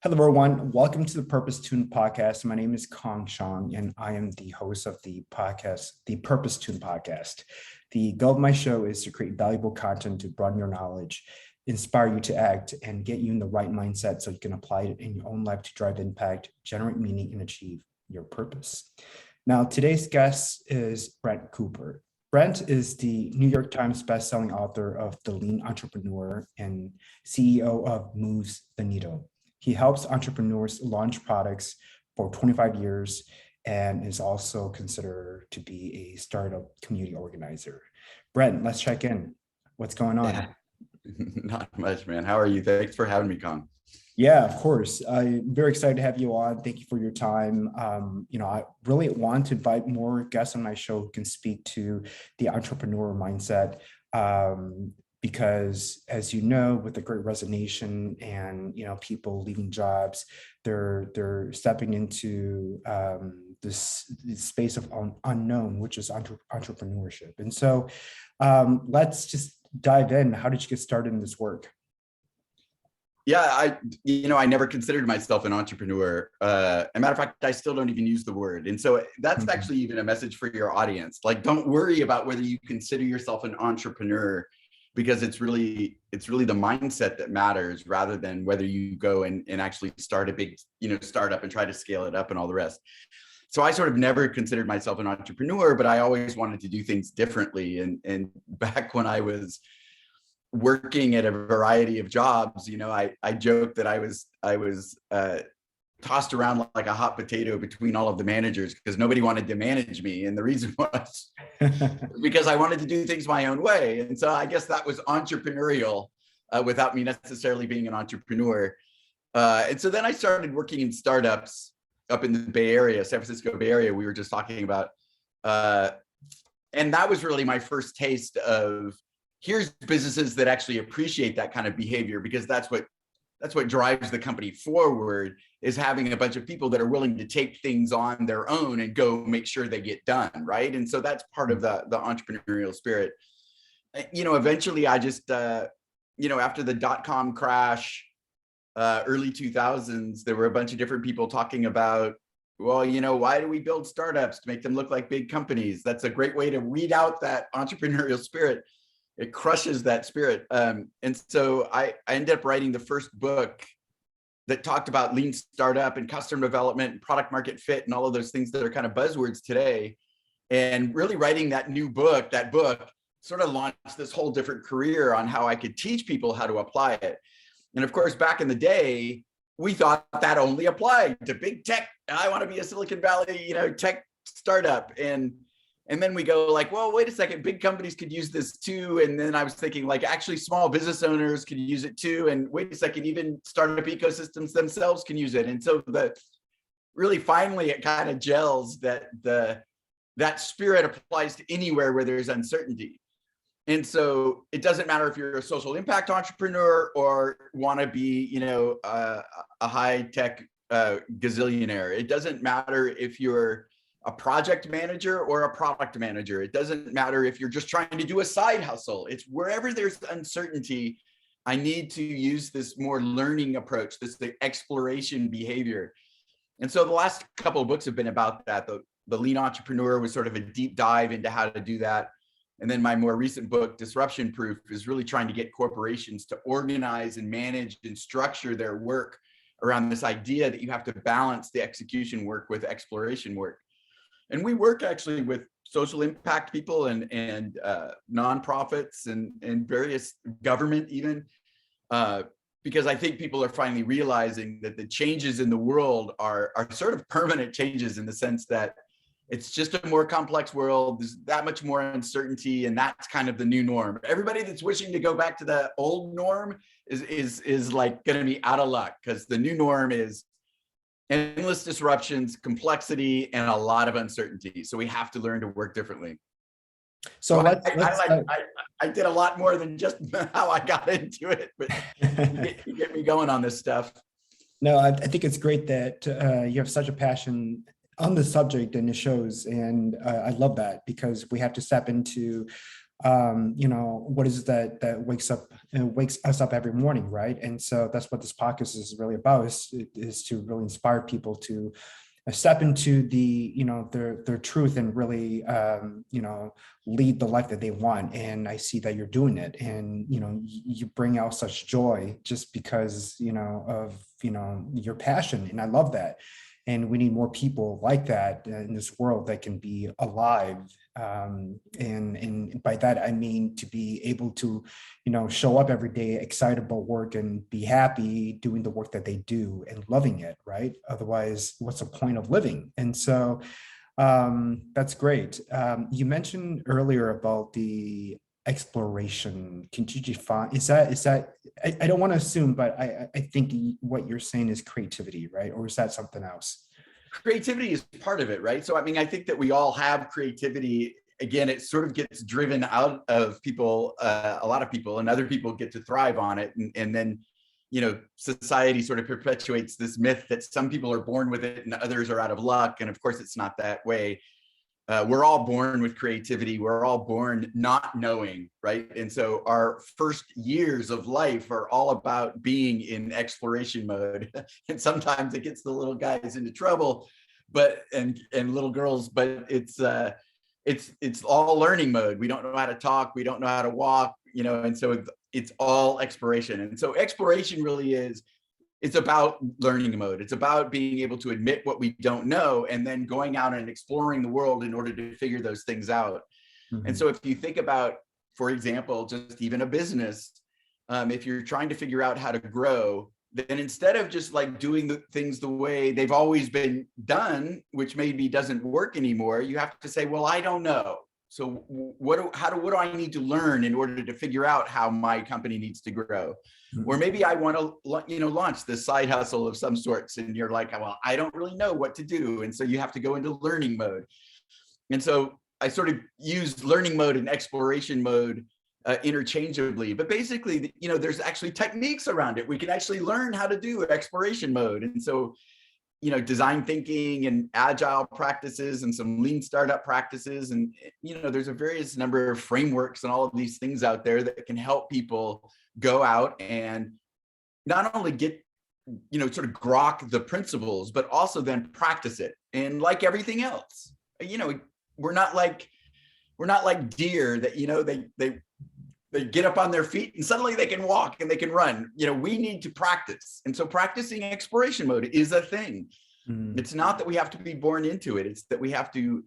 Hello, everyone. Welcome to the Purpose Tuned podcast. My name is Kong Shang, and I am the host of the podcast, the Purpose Tuned podcast. The goal of my show is to create valuable content to broaden your knowledge, inspire you to act, and get you in the right mindset so you can apply it in your own life to drive impact, generate meaning, and achieve your purpose. Now, today's guest is Brant Cooper. Brant is the New York Times bestselling author of The Lean Entrepreneur and CEO of Moves the Needle. He helps entrepreneurs launch products for 25 years and is also considered to be a startup community organizer. Brent, let's check in. What's going on? Yeah. Not much, man. How are you? Thanks for having me, Con. Yeah, of course. I'm very excited to have you on. Thank you for your time. I really want to invite more guests on my show who can speak to the entrepreneur mindset. Because as you know, with the Great Resignation and people leaving jobs, they're stepping into this space of unknown, which is entrepreneurship. And so let's just dive in. How did you get started in this work? Yeah, I never considered myself an entrepreneur. As a matter of fact, I still don't even use the word. And so that's actually even a message for your audience. Like, don't worry about whether you consider yourself an entrepreneur, because it's really the mindset that matters, rather than whether you go and actually start a big, startup and try to scale it up and all the rest. So I sort of never considered myself an entrepreneur, but I always wanted to do things differently. And back when I was working at a variety of jobs, I joked that I was tossed around like a hot potato between all of the managers because nobody wanted to manage me. And the reason was because I wanted to do things my own way. And so I guess that was entrepreneurial without me necessarily being an entrepreneur. And so then I started working in startups up in the Bay Area, San Francisco Bay Area, we were just talking about. And that was really my first taste of, here's businesses that actually appreciate that kind of behavior, because that's what drives the company forward, is having a bunch of people that are willing to take things on their own and go make sure they get done, right? And so that's part of the entrepreneurial spirit. Eventually I just, after the dot-com crash, early 2000s, there were a bunch of different people talking about, well, why do we build startups to make them look like big companies? That's a great way to weed out that entrepreneurial spirit. It crushes that spirit. And so I ended up writing the first book that talked about lean startup and customer development and product market fit and all of those things that are kind of buzzwords today. And really writing that book sort of launched this whole different career on how I could teach people how to apply it. And of course, back in the day, we thought that only applied to big tech. I want to be a Silicon Valley, tech startup. And then we go like, well, wait a second, big companies could use this too. And then I was thinking like, actually small business owners could use it too. And wait a second, even startup ecosystems themselves can use it. And so really finally it kind of gels that that spirit applies to anywhere where there's uncertainty. And so it doesn't matter if you're a social impact entrepreneur or want to be, a high tech gazillionaire. It doesn't matter if you're a project manager or a product manager. It doesn't matter if you're just trying to do a side hustle. It's wherever there's uncertainty, I need to use this more learning approach, this exploration behavior. And so the last couple of books have been about that. The Lean Entrepreneur was sort of a deep dive into how to do that. And then my more recent book, Disruption Proof, is really trying to get corporations to organize and manage and structure their work around this idea that you have to balance the execution work with exploration work. And we work actually with social impact people and nonprofits and various government even, because I think people are finally realizing that the changes in the world are sort of permanent changes, in the sense that it's just a more complex world. There's that much more uncertainty, and that's kind of the new norm. Everybody that's wishing to go back to the old norm is like going to be out of luck, because the new norm is endless disruptions, complexity, and a lot of uncertainty. So we have to learn to work differently. So I did a lot more than just how I got into it, but you get me going on this stuff. No, I think it's great that you have such a passion on the subject, and it shows. And I love that, because we have to step into what is it that wakes us up every morning, right? And so that's what this podcast is really about, is to really inspire people to step into their truth and really lead the life that they want. And I see that you're doing it, and you bring out such joy just because of your passion, and I love that. And we need more people like that in this world that can be alive. And by that, I mean to be able to, show up every day, excited about work, and be happy doing the work that they do and loving it, right? Otherwise, what's the point of living? And so that's great. You mentioned earlier about the exploration. Can you define, is that, I don't want to assume, but I think what you're saying is creativity, right? Or is that something else? Creativity is part of it, right? So, I mean, I think that we all have creativity. Again, it sort of gets driven out of people, a lot of people, and other people get to thrive on it. And then, society sort of perpetuates this myth that some people are born with it and others are out of luck. And of course, it's not that way. We're all born with creativity. We're all born not knowing, right? And so our first years of life are all about being in exploration mode. And sometimes it gets the little guys into trouble, and little girls, but it's all learning mode. We don't know how to talk. We don't know how to walk, and so it's all exploration. And so exploration really it's about learning mode. It's about being able to admit what we don't know and then going out and exploring the world in order to figure those things out. Mm-hmm. And so if you think about, for example, just even a business, if you're trying to figure out how to grow, then instead of just like doing the things the way they've always been done, which maybe doesn't work anymore, you have to say, well, I don't know. So what do I need to learn in order to figure out how my company needs to grow? Mm-hmm. Or maybe I want to, launch this side hustle of some sorts, and you're like, well, I don't really know what to do. And so you have to go into learning mode. And so I sort of use learning mode and exploration mode interchangeably, but basically, there's actually techniques around it. We can actually learn how to do exploration mode. And so, design thinking and agile practices and some lean startup practices. And, there's a various number of frameworks and all of these things out there that can help people go out and not only get, sort of grok the principles, but also then practice it. And like everything else, we're not like deer that, they get up on their feet and suddenly they can walk and they can run. We need to practice. And so practicing exploration mode is a thing. Mm. It's not that we have to be born into it. It's that we have to,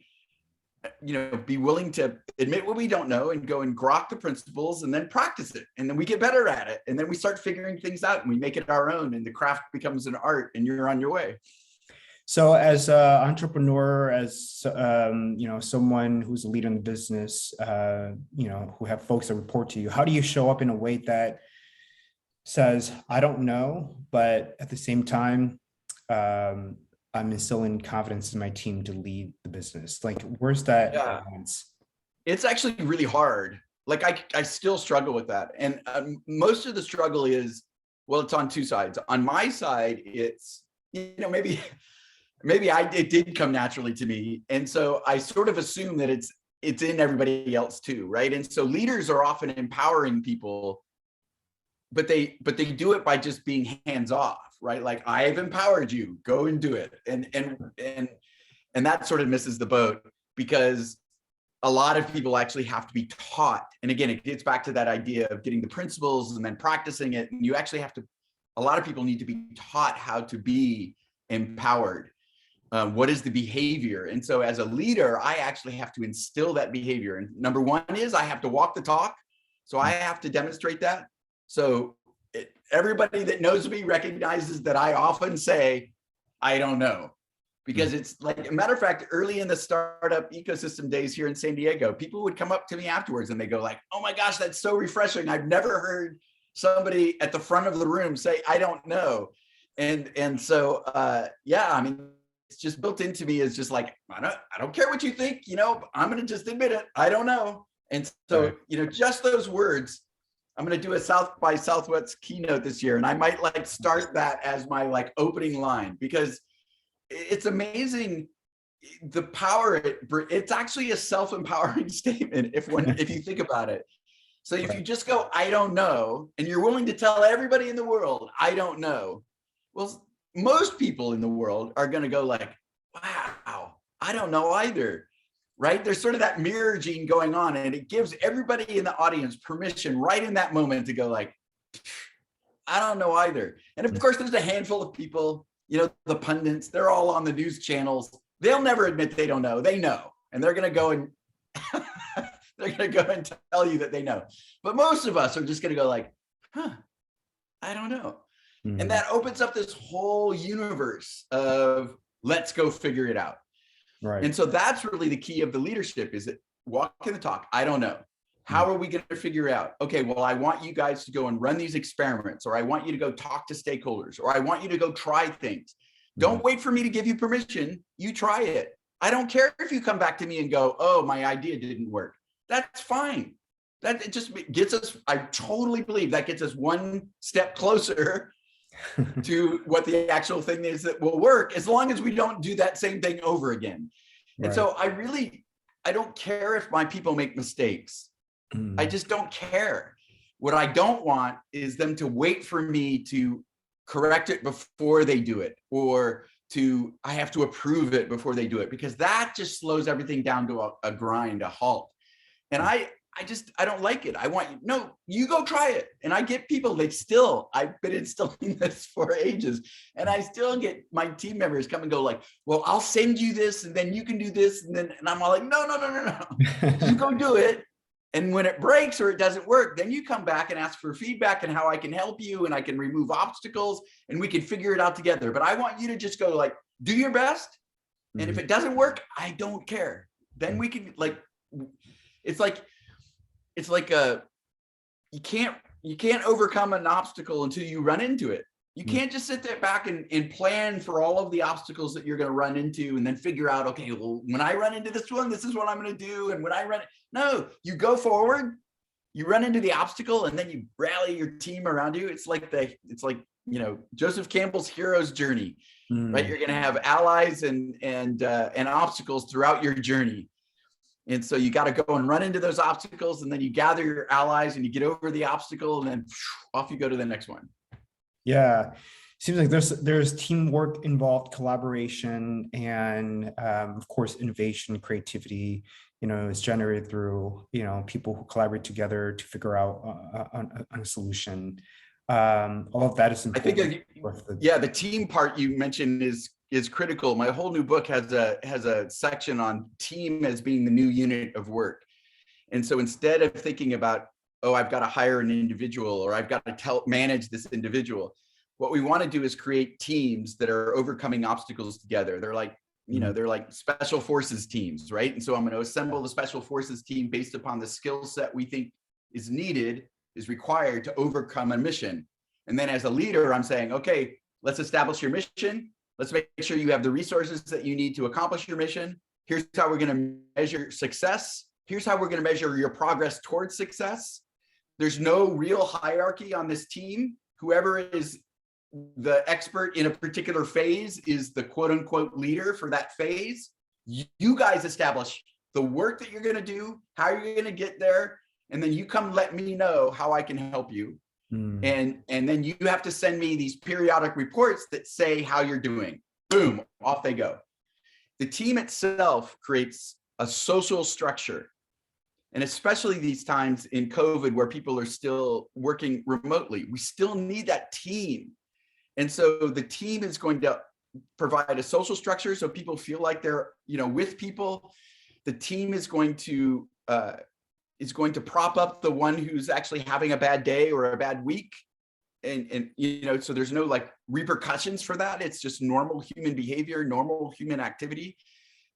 be willing to admit what we don't know and go and grok the principles and then practice it. And then we get better at it. And then we start figuring things out and we make it our own, and the craft becomes an art, and you're on your way. So as an entrepreneur, as someone who's a leader in the business, who have folks that report to you, how do you show up in a way that says, I don't know, but at the same time, I'm instilling confidence in my team to lead the business? Like, where's that balance? It's actually really hard. Like I still struggle with that. And most of the struggle is, well, it's on two sides. On my side, it's, maybe it did come naturally to me. And so I sort of assume that it's in everybody else too, right? And so leaders are often empowering people, but they do it by just being hands off, right? Like, I've empowered you, go and do it. And that sort of misses the boat, because a lot of people actually have to be taught. And again, it gets back to that idea of getting the principles and then practicing it. And you actually have to, a lot of people need to be taught how to be empowered. What is the behavior? And so as a leader, I actually have to instill that behavior. And number one is I have to walk the talk. So I have to demonstrate that. So everybody that knows me recognizes that I often say, I don't know. Because it's like, a matter of fact, early in the startup ecosystem days here in San Diego, people would come up to me afterwards and they go like, oh my gosh, that's so refreshing. I've never heard somebody at the front of the room say, I don't know. And so, I mean, it's just built into me as just like, I don't care what you think, I'm going to just admit it. I don't know. And so, just those words, I'm going to do a South by Southwest keynote this year. And I might start that as my opening line, because it's amazing the power, it's actually a self-empowering statement if you think about it. So if you just go, I don't know, and you're willing to tell everybody in the world, I don't know. Well, most people in the world are going to go like, wow, I don't know either. Right? There's sort of that mirror gene going on, and it gives everybody in the audience permission right in that moment to go like, I don't know either. And of course, there's a handful of people, the pundits, they're all on the news channels. They'll never admit they don't know. They know, and they're going to go and they're going to go and tell you that they know. But most of us are just going to go like, I don't know. Mm-hmm. And that opens up this whole universe of let's go figure it out. Right. And so that's really the key of the leadership, is that walking the talk. I don't know. How are we going to figure out? Okay, well, I want you guys to go and run these experiments, or I want you to go talk to stakeholders, or I want you to go try things. Don't wait for me to give you permission. You try it. I don't care if you come back to me and go, oh, my idea didn't work. That's fine. That it just gets us, I totally believe that gets us one step closer to what the actual thing is that will work, as long as we don't do that same thing over again. Right. And so I don't care if my people make mistakes. I just don't care. What I don't want is them to wait for me to correct it before they do it, or I have to approve it before they do it, because that just slows everything down to a grind, a halt. And I don't like it. I want you go try it. And I get people, I've been instilling this for ages, and I still get my team members come and go like, well, I'll send you this, and then you can do this. And I'm all like, no. You go do it. And when it breaks or it doesn't work, then you come back and ask for feedback and how I can help you, and I can remove obstacles, and we can figure it out together. But I want you to just go like, do your best. And if it doesn't work, I don't care. Then we can it's like you can't overcome an obstacle until you run into it. You can't just sit there back and plan for all of the obstacles that you're going to run into, and then figure out, okay, well, when I run into this one, this is what I'm going to do. And when I no, you go forward, you run into the obstacle, and then you rally your team around you. It's like Joseph Campbell's hero's journey, right? You're going to have allies and obstacles throughout your journey. And so you got to go and run into those obstacles, and then you gather your allies and you get over the obstacle, and then off you go to the next one. Yeah. Seems like there's teamwork involved, collaboration, and of course, innovation, creativity, is generated through, people who collaborate together to figure out on a solution. All of that is important. I think, the team part you mentioned is critical. My whole new book has a section on team as being the new unit of work. And so instead of thinking about, oh, I've got to hire an individual, or I've got to manage this individual, what we want to do is create teams that are overcoming obstacles together. They're like, they're like special forces teams, right? And so I'm going to assemble the special forces team based upon the skill set we think is required to overcome a mission. And then as a leader, I'm saying, okay, let's establish your mission. Let's make sure you have the resources that you need to accomplish your mission. Here's how we're going to measure success. Here's how we're going to measure your progress towards success. There's no real hierarchy on this team. Whoever is the expert in a particular phase is the quote unquote leader for that phase. You guys establish the work that you're going to do, how you're going to get there, and then you come let me know how I can help you. And then you have to send me these periodic reports that say how you're doing. Boom, off they go. The team itself creates a social structure. And especially these times in COVID where people are still working remotely, we still need that team. And so the team is going to provide a social structure so people feel like they're, with people. The team is going to prop up the one who's actually having a bad day or a bad week. And so there's no repercussions for that. It's just normal human behavior, normal human activity.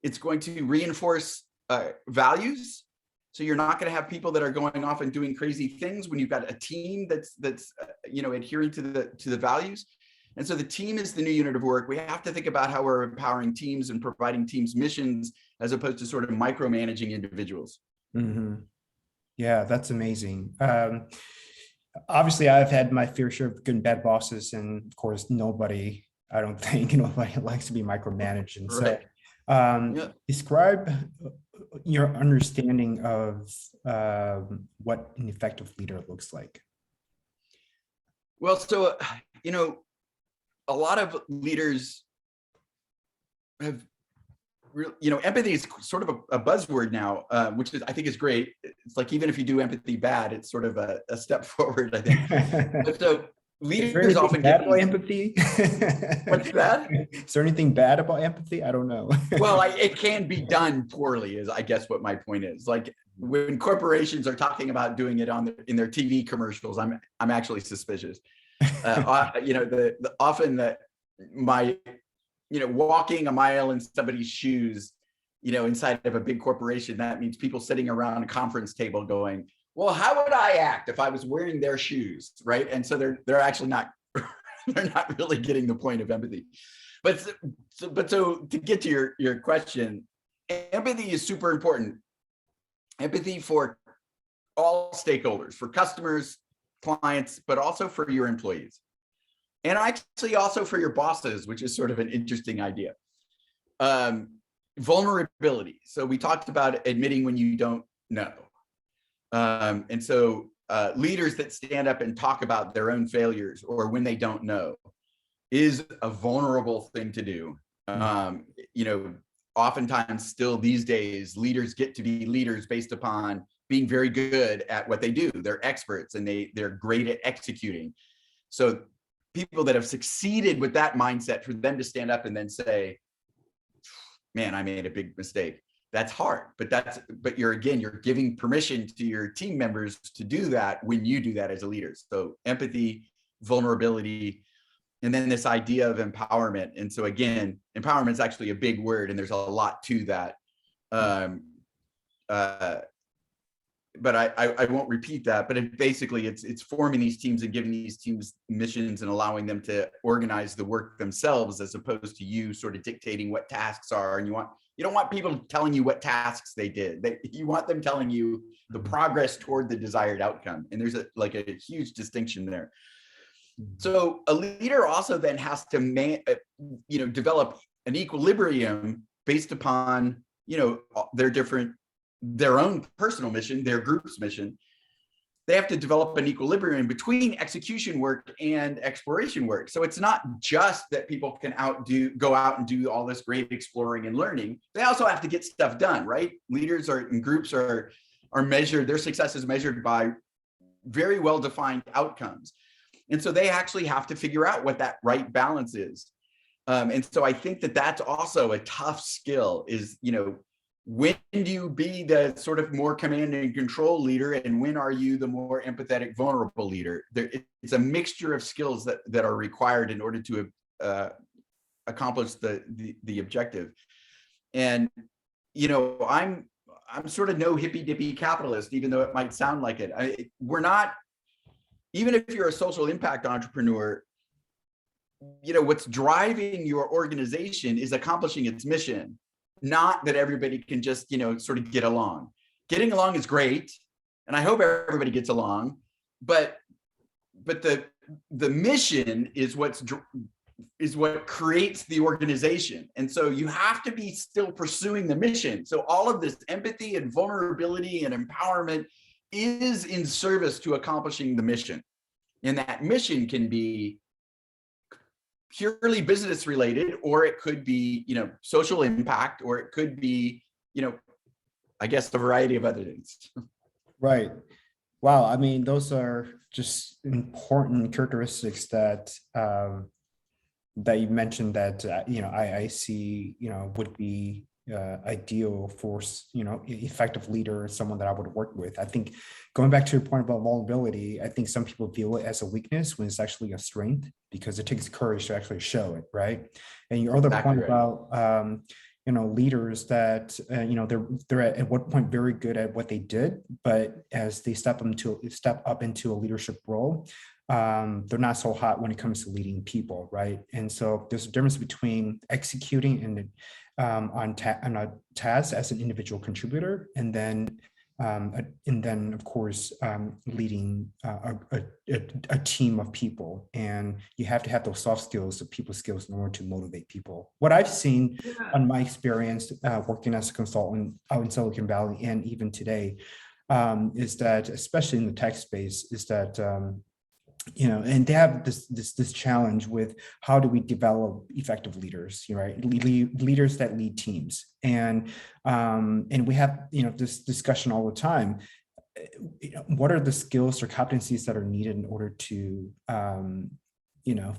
It's going to reinforce values. So you're not going to have people that are going off and doing crazy things when you've got a team that's adhering to the values. And so the team is the new unit of work. We have to think about how we're empowering teams and providing teams missions, as opposed to sort of micromanaging individuals. Mm-hmm. Yeah, that's amazing. Obviously, I've had my fair share of good and bad bosses, and of course, nobody likes to be micromanaged. And right. Yeah. Describe your understanding of what an effective leader looks like. Well, so, a lot of leaders have, empathy is sort of a buzzword now, which is, I think, is great. It's like, even if you do empathy bad, it's sort of a step forward, I think. But so Is there leaders anything often bad get about these. empathy? What's that? Is there anything bad about empathy? I don't know. Well, it can be done poorly, is I guess what my point is. Like, when corporations are talking about doing it in their TV commercials, I'm actually suspicious. Walking a mile in somebody's shoes, inside of a big corporation, that means people sitting around a conference table going, well, how would I act if I was wearing their shoes, right? And so they're actually not they're not really getting the point of empathy. But so to get to your question, empathy is super important. Empathy for all stakeholders, for customers, clients, but also for your employees. And actually also for your bosses, which is sort of an interesting idea. Vulnerability. So we talked about admitting when you don't know. And so leaders that stand up and talk about their own failures or when they don't know is a vulnerable thing to do. Oftentimes still these days, leaders get to be leaders based upon being very good at what they do. They're experts and they're great at executing. So people that have succeeded with that mindset, for them to stand up and then say, man, I made a big mistake. That's hard, but you're giving permission to your team members to do that when you do that as a leader. So empathy, vulnerability, and then this idea of empowerment. And so again, empowerment is actually a big word, and there's a lot to that. But I won't repeat that. But it's forming these teams and giving these teams missions and allowing them to organize the work themselves, as opposed to you sort of dictating what tasks are. And you don't want people telling you what tasks they did. You want them telling you the progress toward the desired outcome. And there's a huge distinction there. So a leader also then has to develop an equilibrium based upon their own personal mission, their group's mission. They have to develop an equilibrium between execution work and exploration work. So it's not just that people can go out and do all this great exploring and learning. They also have to get stuff done, right? Leaders and groups are measured, their success is measured by very well-defined outcomes. And so they actually have to figure out what that right balance is. And so I think that's also a tough skill, is, when do you be the sort of more command and control leader, and when are you the more empathetic, vulnerable leader? It's a mixture of skills that are required in order to accomplish the objective. And I'm sort of no hippy dippy capitalist, even though it might sound like it. We're not. Even if you're a social impact entrepreneur, what's driving your organization is accomplishing its mission. Not that everybody can just, sort of get along. Getting along is great, and I hope everybody gets along. But the mission is what creates the organization, and so you have to be still pursuing the mission. So all of this empathy and vulnerability and empowerment is in service to accomplishing the mission, and that mission can be purely business related, or it could be, social impact, or it could be, I guess, a variety of other things. Right. Wow. I mean, those are just important characteristics that you mentioned that, I see, would be ideal for, effective leader, someone that I would work with. I think going back to your point about vulnerability, I think some people view it as a weakness when it's actually a strength, because it takes courage to actually show it, right? And your other point about leaders that they're at one point very good at what they did, but as they step up into a leadership role, they're not so hot when it comes to leading people, right? And so there's a difference between executing and on a task as an individual contributor, and then And then, of course, leading a team of people. And you have to have those soft skills, the people skills, in order to motivate people. What I've seen on my experience working as a consultant out in Silicon Valley and even today is that, especially in the tech space, is that and they have this challenge with how do we develop effective leaders, right? Leaders that lead teams, and we have this discussion all the time. What are the skills or competencies that are needed in order to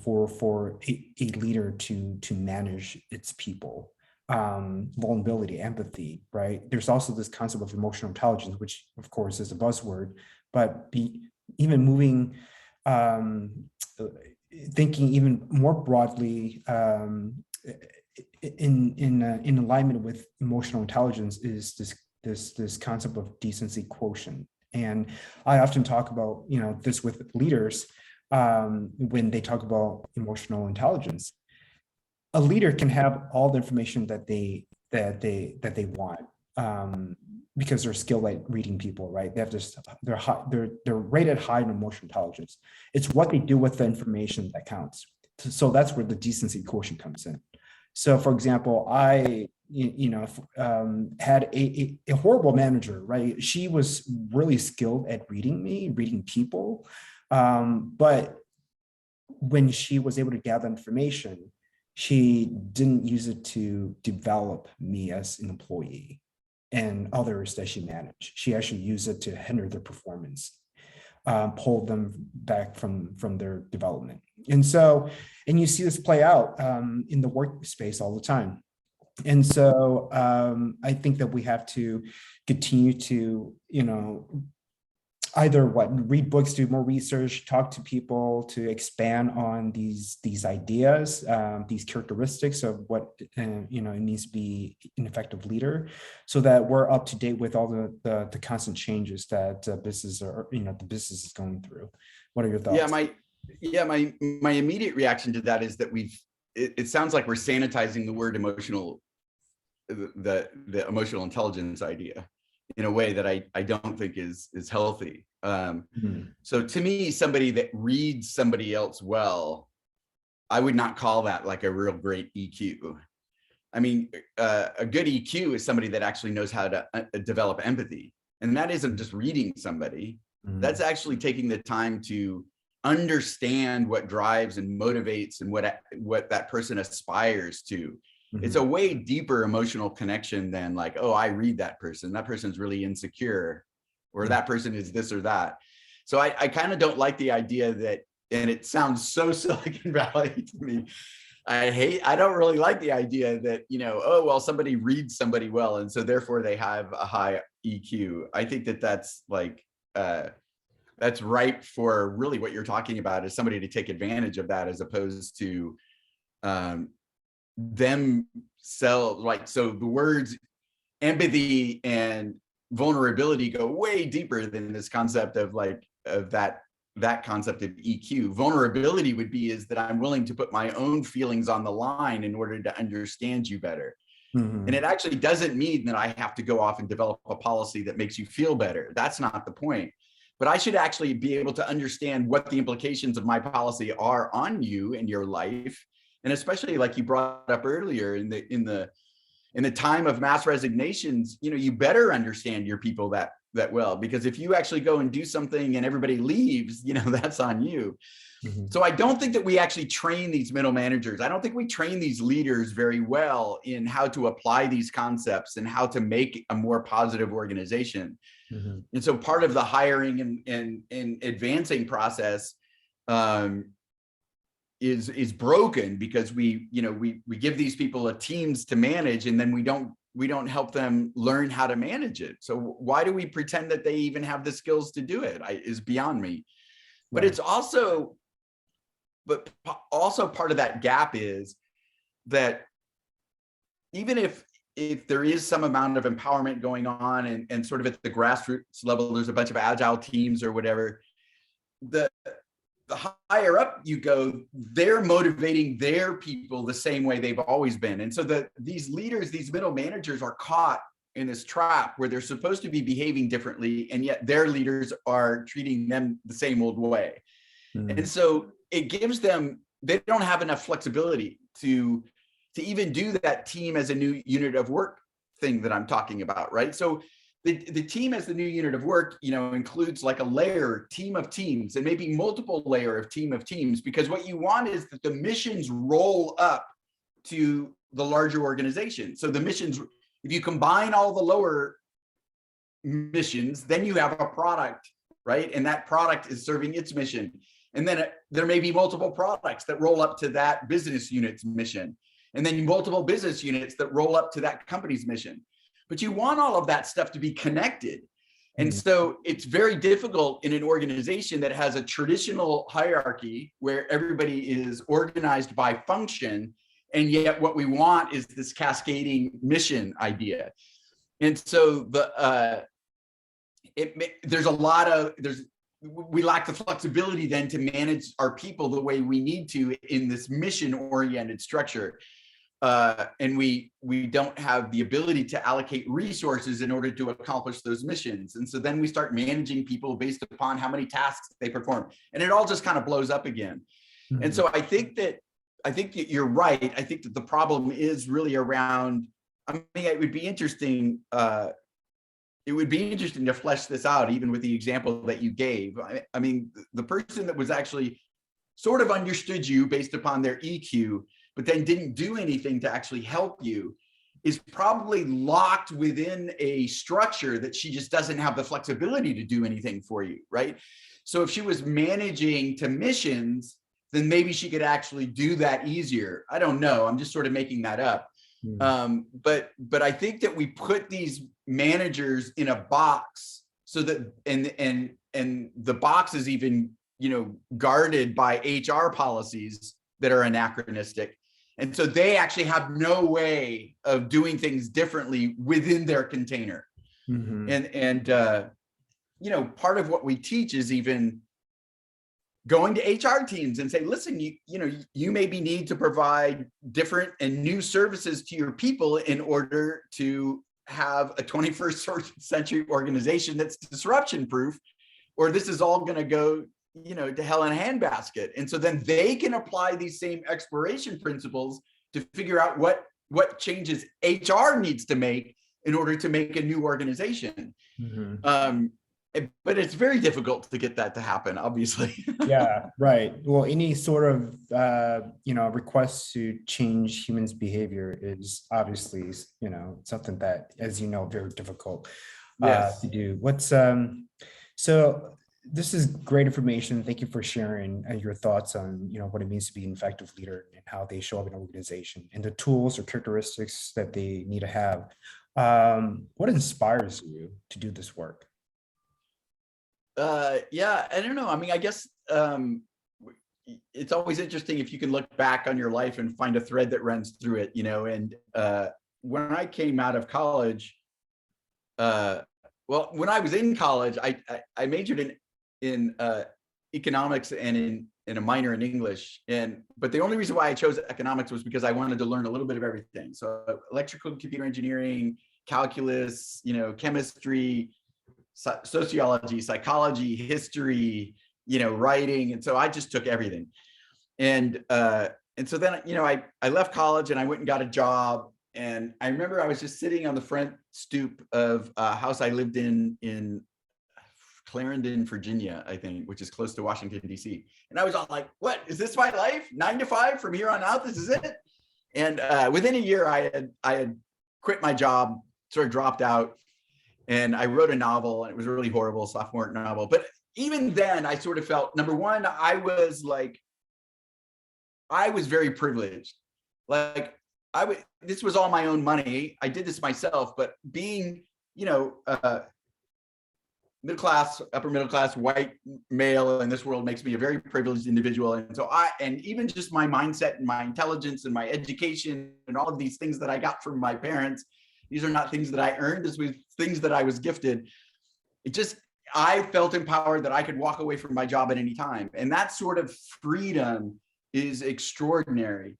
for a leader to manage its people? Vulnerability, empathy, right? There's also this concept of emotional intelligence, which of course is a buzzword, but even moving. Thinking even more broadly in alignment with emotional intelligence is this concept of decency quotient. And I often talk about this with leaders when they talk about emotional intelligence. A leader can have all the information that they want. Because they're skilled at reading people, right? They have this, they're rated high in emotional intelligence. It's what they do with the information that counts. So that's where the decency quotient comes in. So, for example, I had a horrible manager, right? She was really skilled at reading people, but when she was able to gather information, she didn't use it to develop me as an employee and others that she managed. She actually used it to hinder their performance, pull them back from their development. And you see this play out in the workspace all the time. And so I think that we have to continue to, either read books, do more research, talk to people to expand on these ideas, these characteristics of what it needs to be an effective leader, so that we're up to date with all the constant changes that the business is going through. What are your thoughts? My immediate reaction to that is that it sounds like we're sanitizing the word emotional, the emotional intelligence idea, in a way that I don't think is healthy. So to me, somebody that reads somebody else well, I would not call that like a real great EQ. I mean, a good EQ is somebody that actually knows how to develop empathy. And that isn't just reading somebody. That's actually taking the time to understand what drives and motivates and what that person aspires to. It's a way deeper emotional connection than like, oh, I read that person's really insecure, or that person is this or that. So I kind of don't like the idea that, and it sounds so Silicon Valley to me. I don't really like the idea that, oh, well, somebody reads somebody well, and so therefore they have a high EQ. I think that that's like, that's ripe for really what you're talking about, is somebody to take advantage of that, as opposed to themselves. Like, so the words empathy and vulnerability go way deeper than this concept of that concept of EQ. Vulnerability would be is that I'm willing to put my own feelings on the line in order to understand you better. And it actually doesn't mean that I have to go off and develop a policy that makes you feel better. That's not the point. But I should actually be able to understand what the implications of my policy are on you and your life. And especially, like you brought up earlier, in the time of mass resignations, you better understand your people that well, because if you actually go and do something and everybody leaves, that's on you. So I don't think that we actually train these middle managers. I don't think we train these leaders very well in how to apply these concepts and how to make a more positive organization. And so part of the hiring and advancing process is broken, because we give these people teams to manage, and then we don't help them learn how to manage it. So why do we pretend that they even have the skills to do it? Is beyond me. But it's also, part of that gap is that even if there is some amount of empowerment going on and sort of at the grassroots level, there's a bunch of agile teams or whatever, the higher up you go, they're motivating their people the same way they've always been. And so these leaders, these middle managers, are caught in this trap where they're supposed to be behaving differently, and yet their leaders are treating them the same old way. And so it gives them, they don't have enough flexibility to even do that team as a new unit of work thing that I'm talking about, right? So the team as the new unit of work, includes like a layer team of teams, and maybe multiple layer of team of teams, because what you want is that the missions roll up to the larger organization. So the missions, if you combine all the lower missions, then you have a product, right? And that product is serving its mission. And then there may be multiple products that roll up to that business unit's mission. And then multiple business units that roll up to that company's mission. But you want all of that stuff to be connected. And so it's very difficult in an organization that has a traditional hierarchy where everybody is organized by function. And yet what we want is this cascading mission idea. And so we lack the flexibility then to manage our people the way we need to in this mission-oriented structure. And we don't have the ability to allocate resources in order to accomplish those missions. And so then we start managing people based upon how many tasks they perform. And it all just kind of blows up again. And so I think that you're right. I think that the problem is really around, it would be interesting. It would be interesting to flesh this out, even with the example that you gave. I mean, the person that was actually sort of understood you based upon their EQ, but then didn't do anything to actually help you, is probably locked within a structure that she just doesn't have the flexibility to do anything for you, right? So if she was managing to missions, then maybe she could actually do that easier. I don't know. I'm just sort of making that up. But I think that we put these managers in a box so that, and the box is even, guarded by HR policies that are anachronistic. And so they actually have no way of doing things differently within their container. And part of what we teach is even going to HR teams and say, listen, you maybe need to provide different and new services to your people in order to have a 21st century organization that's disruption proof, or this is all going to go, to hell in a handbasket. And so then they can apply these same exploration principles to figure out what changes HR needs to make in order to make a new organization. But it's very difficult to get that to happen, obviously. Yeah, right. Well, any sort of, request to change humans' behavior is obviously, something that, as very difficult to do. So this is great information. Thank you for sharing your thoughts on, what it means to be an effective leader and how they show up in an organization and the tools or characteristics that they need to have. What inspires you to do this work? Yeah, I don't know. I guess it's always interesting if you can look back on your life and find a thread that runs through it, and when I came out of college, when I was in college, I majored in economics and in a minor in English. But the only reason why I chose economics was because I wanted to learn a little bit of everything. So electrical and computer engineering, calculus, chemistry, sociology, psychology, history, writing. And so I just took everything. And so then, I left college and I went and got a job. And I remember I was just sitting on the front stoop of a house I lived in Clarendon, Virginia, I think, which is close to Washington, DC. And I was all like, what, is this my life? 9 to 5 from here on out, this is it? And within a year, I had quit my job, sort of dropped out. And I wrote a novel, and it was a really horrible sophomore novel. But even then, I sort of felt, number one, I was very privileged. This was all my own money. I did this myself, but being, middle class, upper middle class, white male in this world makes me a very privileged individual. And so and even just my mindset and my intelligence and my education and all of these things that I got from my parents, these are not things that I earned. This was things that I was gifted. I felt empowered that I could walk away from my job at any time. And that sort of freedom is extraordinary.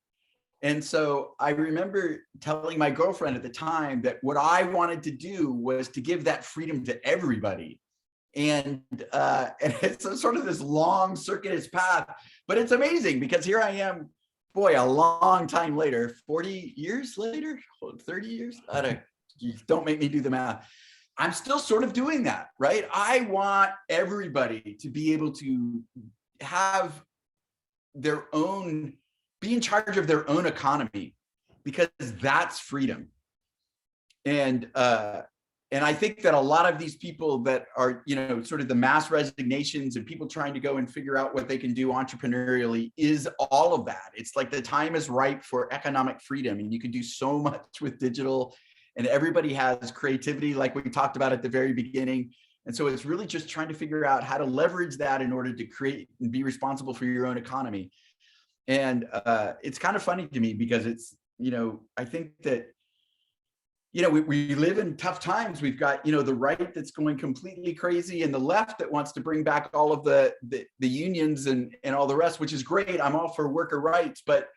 And so I remember telling my girlfriend at the time that what I wanted to do was to give that freedom to everybody. And it's a sort of this long circuitous path, but it's amazing because here I am, boy, a long time later, 40 years later, 30 years, don't make me do the math. I'm still sort of doing that, right? I want everybody to be able to have their own, be in charge of their own economy, because that's freedom. And I think that a lot of these people that are, sort of the mass resignations and people trying to go and figure out what they can do entrepreneurially is all of that. It's like the time is ripe for economic freedom, and you can do so much with digital, and everybody has creativity like we talked about at the very beginning. And so it's really just trying to figure out how to leverage that in order to create and be responsible for your own economy. And it's kind of funny to me because it's, I think that, we live in tough times. We've got, the right that's going completely crazy and the left that wants to bring back all of the unions and all the rest, which is great. I'm all for worker rights, but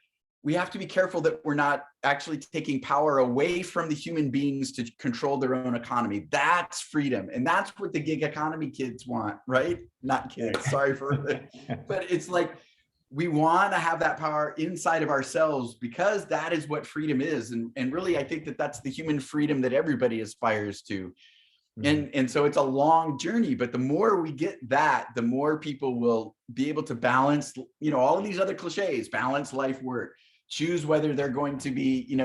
we have to be careful that we're not actually taking power away from the human beings to control their own economy. That's freedom. And that's what the gig economy kids want, right? Not kids, sorry for it. But it's like, we want to have that power inside of ourselves, because that is what freedom is. And really, I think that that's the human freedom that everybody aspires to. And so it's a long journey, but the more we get that, the more people will be able to balance, all of these other cliches, balance life, work, choose whether they're going to be,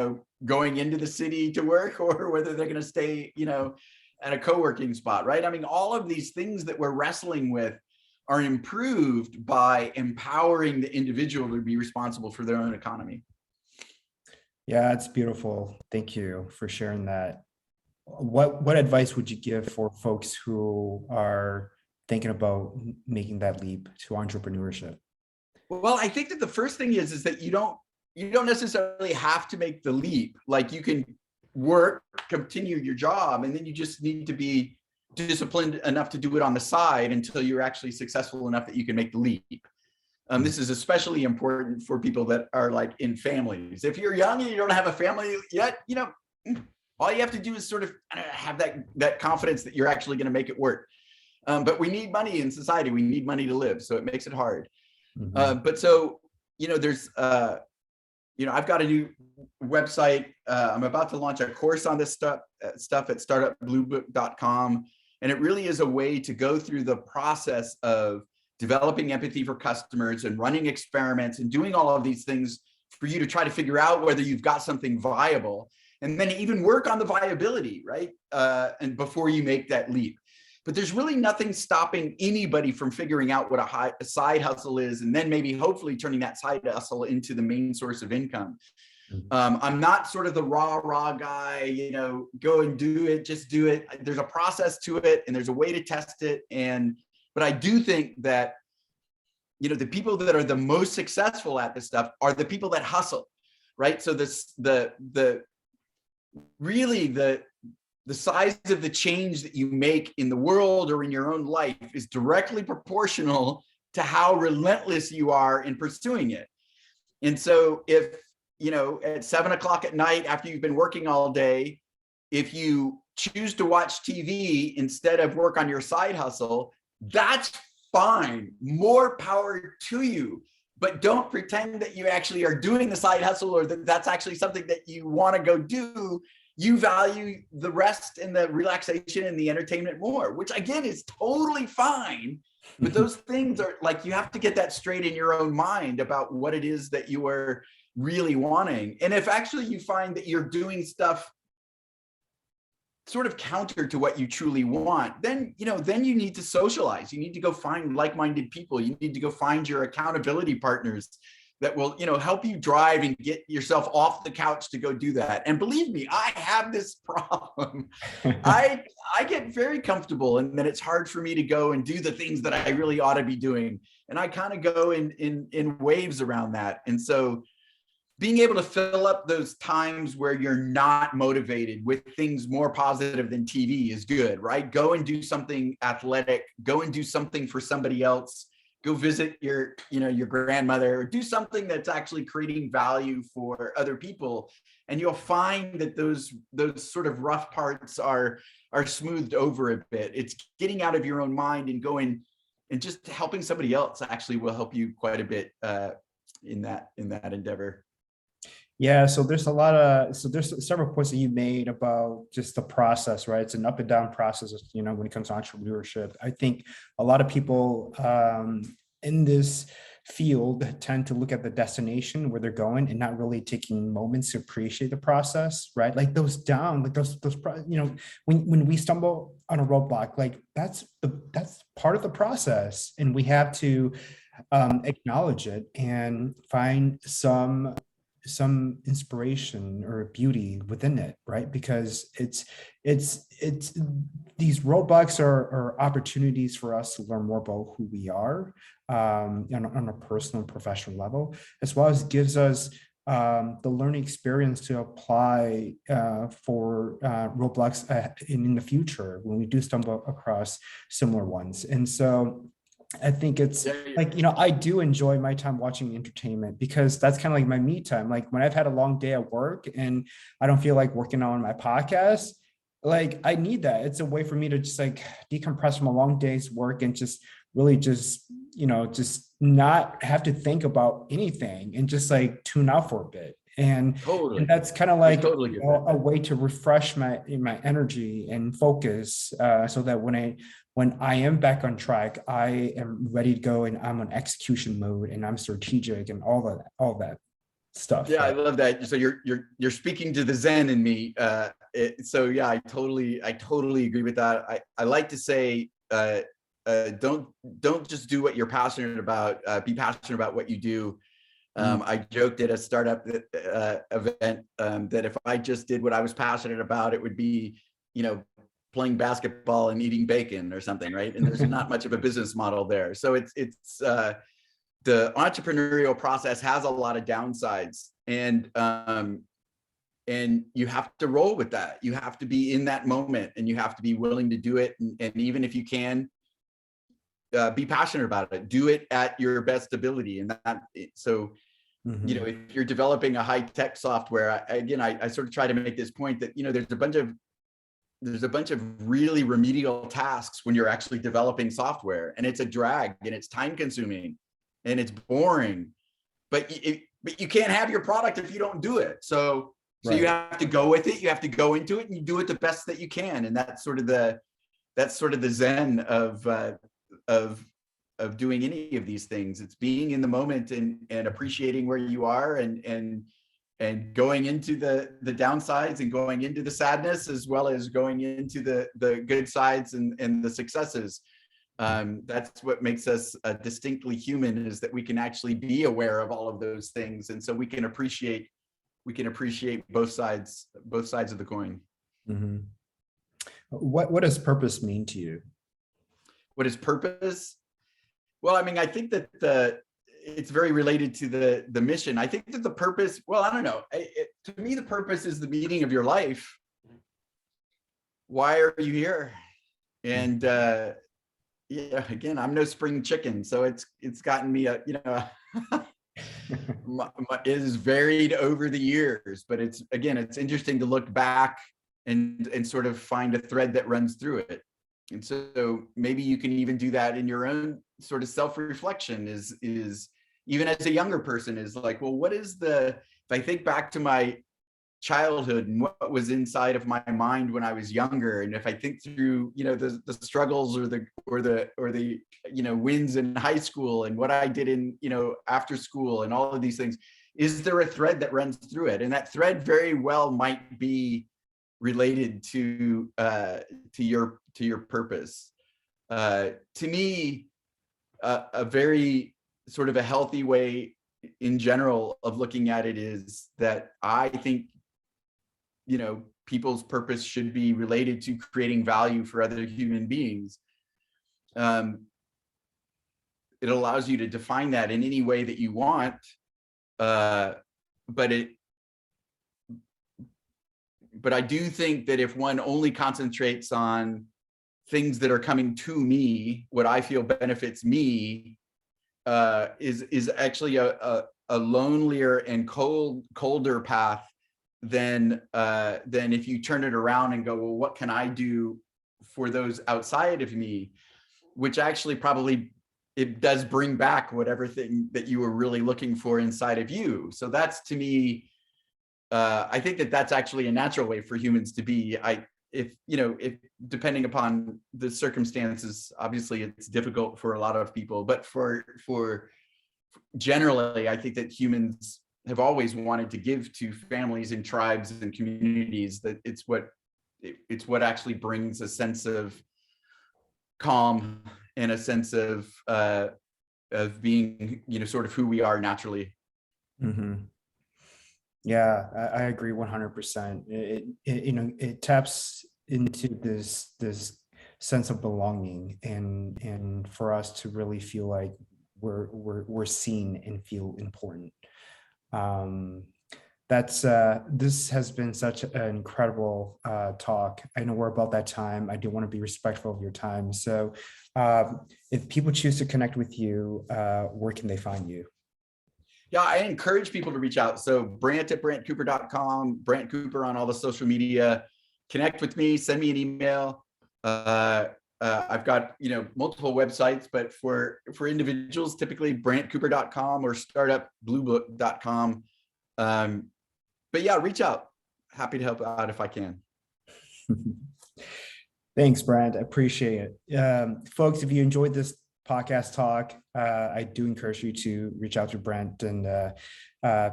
going into the city to work or whether they're going to stay, at a co-working spot, right? I mean, all of these things that we're wrestling with are improved by empowering the individual to be responsible for their own economy. Yeah, it's beautiful. Thank you for sharing that. What advice would you give for folks who are thinking about making that leap to entrepreneurship? Well, I think that the first thing is that you don't necessarily have to make the leap. Like, you can work, continue your job, and then you just need to be disciplined enough to do it on the side until you're actually successful enough that you can make the leap. This is especially important for people that are like in families. If you're young and you don't have a family yet, all you have to do is sort of have that confidence that you're actually going to make it work. But we need money in society. We need money to live. So it makes it hard. But so, there's, I've got a new website. I'm about to launch a course on this stuff at startupbluebook.com. And it really is a way to go through the process of developing empathy for customers and running experiments and doing all of these things for you to try to figure out whether you've got something viable, and then even work on the viability, right? And before you make that leap. But there's really nothing stopping anybody from figuring out what a side hustle is, and then maybe hopefully turning that side hustle into the main source of income. I'm not sort of the rah guy, go and do it, just do it. There's a process to it, and there's a way to test it. But I do think that, the people that are the most successful at this stuff are the people that hustle, right? So the size of the change that you make in the world or in your own life is directly proportional to how relentless you are in pursuing it. And so if, at 7 o'clock at night, after you've been working all day, if you choose to watch TV instead of work on your side hustle, that's fine. More power to you. But don't pretend that you actually are doing the side hustle, or that that's actually something that you want to go do. You value the rest and the relaxation and the entertainment more, which again is totally fine. But those things are like, you have to get that straight in your own mind about what it is that you are really wanting. And if actually you find that you're doing stuff sort of counter to what you truly want, then you need to socialize. You need to go find like-minded people. You need to go find your accountability partners that will, help you drive and get yourself off the couch to go do that. And believe me, I have this problem. I get very comfortable, and then it's hard for me to go and do the things that I really ought to be doing. And I kind of go in waves around that. And so being able to fill up those times where you're not motivated with things more positive than TV is good, right? Go and do something athletic, go and do something for somebody else. go visit your grandmother, or do something that's actually creating value for other people. And you'll find that those sort of rough parts are smoothed over a bit. It's getting out of your own mind and going and just helping somebody else actually will help you quite a bit in that endeavor. Yeah, so there's there's several points that you made about just the process, right? It's an up and down process, when it comes to entrepreneurship. I think a lot of people in this field tend to look at the destination where they're going and not really taking moments to appreciate the process, right? Like those when we stumble on a roadblock, like that's part of the process, and we have to acknowledge it and find some inspiration or beauty within it, right? Because it's these roadblocks are opportunities for us to learn more about who we are on a personal and professional level, as well as gives us the learning experience to apply for roadblocks in the future when we do stumble across similar ones. And so I think it's like, I do enjoy my time watching entertainment, because that's kind of like my me time. Like when I've had a long day at work and I don't feel like working on my podcast, like I need that. It's a way for me to just like decompress from a long day's work and just really just not have to think about anything and just like tune out for a bit. And that's kind of like a way to refresh my energy and focus, so that when I am back on track, I am ready to go and I'm on execution mode and I'm strategic and all that stuff. Yeah, right? I love that. So you're speaking to the Zen in me. So yeah, I totally agree with that. I like to say, don't just do what you're passionate about. Be passionate about what you do. I joked at a startup event that if I just did what I was passionate about, it would be, playing basketball and eating bacon or something, right? And there's not much of a business model there. So it's the entrepreneurial process has a lot of downsides, and you have to roll with that. You have to be in that moment, and you have to be willing to do it. And even if you can, be passionate about it. Do it at your best ability. And so. Mm-hmm. If you're developing a high-tech software, I sort of try to make this point that, there's a bunch of really remedial tasks when you're actually developing software, and it's a drag and it's time consuming and it's boring, but you can't have your product if you don't do it. So right. You have to go with it. You have to go into it and you do it the best that you can. And that's sort of the Zen of doing any of these things. It's being in the moment and appreciating where you are and going into the downsides and going into the sadness, as well as going into the good sides and the successes. That's what makes us distinctly human, is that we can actually be aware of all of those things. And so we can appreciate both sides of the coin. Mm-hmm. What does purpose mean to you? What is purpose? Well, I think that it's very related to the mission. I think that the purpose, well, I don't know. To me, the purpose is the meaning of your life. Why are you here? And again, I'm no spring chicken, so it's gotten me it is varied over the years. But it's interesting to look back and sort of find a thread that runs through it. And so maybe you can even do that in your own sort of self-reflection, is even as a younger person, is like, well, if I think back to my childhood and what was inside of my mind when I was younger, and if I think through, the struggles or the wins in high school and what I did in, after school and all of these things, is there a thread that runs through it? And that thread very well might be related to your purpose. To me, a very sort of a healthy way in general of looking at it is that I think, people's purpose should be related to creating value for other human beings. It allows you to define that in any way that you want, but I do think that if one only concentrates on things that are coming to me, what I feel benefits me, is actually a lonelier and colder path than if you turn it around and go, well, what can I do for those outside of me? Which actually probably it does bring back whatever thing that you were really looking for inside of you. So that's, to me, I think that that's actually a natural way for humans to be. If depending upon the circumstances, obviously it's difficult for a lot of people, but for generally, I think that humans have always wanted to give to families and tribes and communities. That it's what actually brings a sense of calm and a sense of being, sort of who we are naturally. Mm-hmm. Yeah, I agree 100%. It taps into this sense of belonging, and for us to really feel like we're seen and feel important. This has been such an incredible talk. I know we're about that time. I do want to be respectful of your time. So if people choose to connect with you, where can they find you? Yeah, I encourage people to reach out. So Brant at brantcooper.com, Brant Cooper on all the social media. Connect with me, send me an email. I've got multiple websites, but for individuals, typically brantcooper.com or startupbluebook.com. But yeah, reach out. Happy to help out if I can. Thanks, Brant. I appreciate it. Folks, if you enjoyed this podcast talk, I do encourage you to reach out to Brant and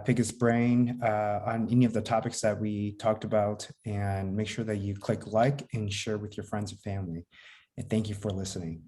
pick his brain on any of the topics that we talked about, and make sure that you click like and share with your friends and family. And thank you for listening.